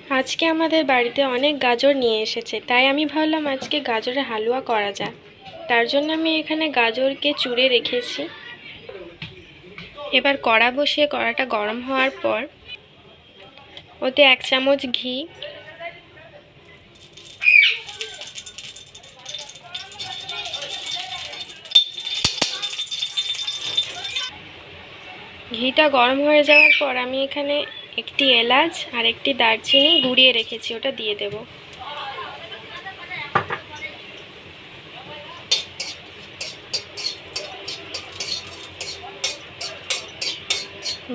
আজকে আমাদের বাড়িতে অনেক গাজর নিয়ে এসেছে, তাই আমি ভাবলাম আজকে গাজরের হালুয়া করা যায়। তার জন্য আমি এখানে গাজরকে চুড়ে রেখেছি। এবার কড়া বসিয়ে কড়াটা গরম হওয়ার পর ওতে 1 চামচ ঘি, ঘিটা গরম হয়ে যাওয়ার পর আমি এখানে একটি এলাচ আর একটি দারচিনি গুঁড়িয়ে রেখেছি, ওটা দিয়ে দেব।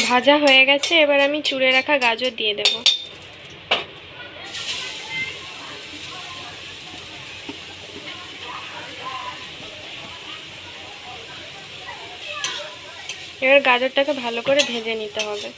ভাজা হয়ে গেছে, এবার আমি চুড়ে রাখা গাজর দিয়ে দেব। এবার গাজরটাকে ভালো করে ভেজে নিতে হবে।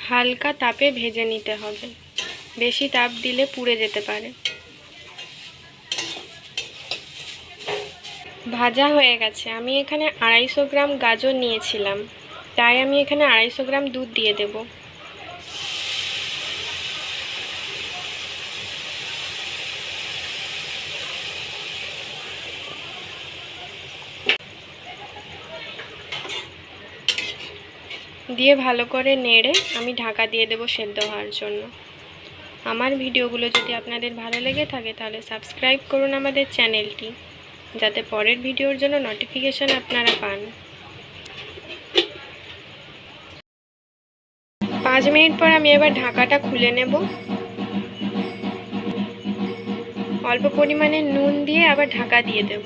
হালকা তাপে ভেজে নিতে হবে, বেশি তাপ দিলে পুড়ে যেতে পারে। ভাজা হয়ে গেছে। আমি এখানে 250 গ্রাম গাজর নিয়েছিলাম, তাই আমি এখানে 250 গ্রাম দুধ দিয়ে দেব। দিয়ে ভালো করে নেড়ে আমি ঢাকা দিয়ে দেব সেদ্ধ হওয়ার জন্য। আমার ভিডিওগুলো যদি আপনাদের ভালো লেগে থাকে তাহলে সাবস্ক্রাইব করুন আমাদের চ্যানেলটি, যাতে পরের ভিডিওর জন্য নোটিফিকেশন আপনারা পান। 5 মিনিট পর আমি এবার ঢাকাটা খুলে নেব। অল্প পরিমাণে নুন দিয়ে আবার ঢাকা দিয়ে দেব।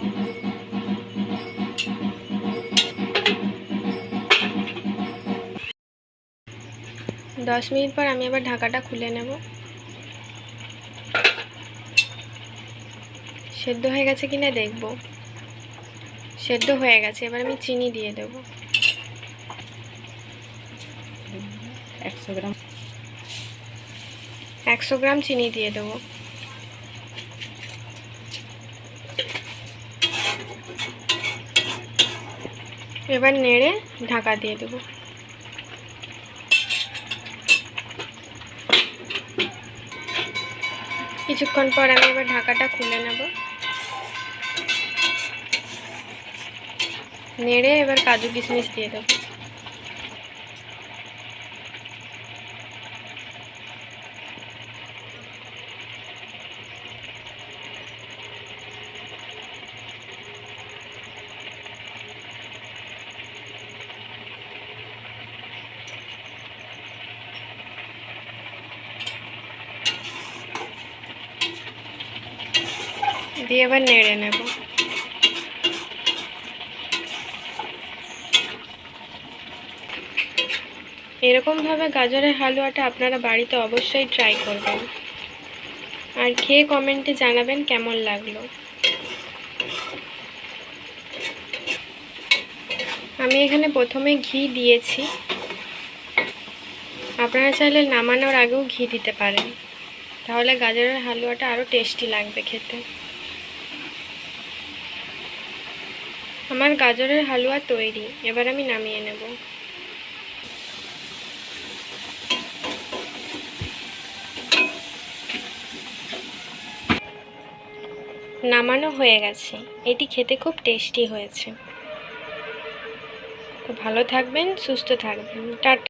দশ মিনিট পর আমি এবার ঢাকাটা খুলে নেব। সেদ্ধ হয়ে গেছে কিনা দেখব। সেদ্ধ হয়ে গেছে, এবার আমি চিনি দিয়ে দেব। 100 গ্রাম চিনি দিয়ে দেব। এবার নেড়ে ঢাকা দিয়ে দেব। কিছুক্ষণ পর আমি এবার ঢাকাটা খুলে নেব। নেড়ে এবার কাজু কিশমিশ দিয়ে দেব। দিয়ে এবার নেড়ে নেব। এরকমভাবে গাজরের হালুয়াটা আপনারা বাড়িতে অবশ্যই ট্রাই করবেন, আর খেয়ে কমেন্টে জানাবেন কেমন লাগলো। আমি এখানে প্রথমে ঘি দিয়েছি, আপনারা চাইলে নামানোর আগেও ঘি দিতে পারেন, তাহলে গাজরের হালুয়াটা আরও টেস্টি লাগবে খেতে। আমার গাজরের হালুয়া তৈরি, এবার আমি নামিয়ে নেব। নামানো হয়ে গেছে। এটি খেতে খুব টেস্টি হয়েছে। তো ভালো থাকবেন, সুস্থ থাকবেন। টাটা।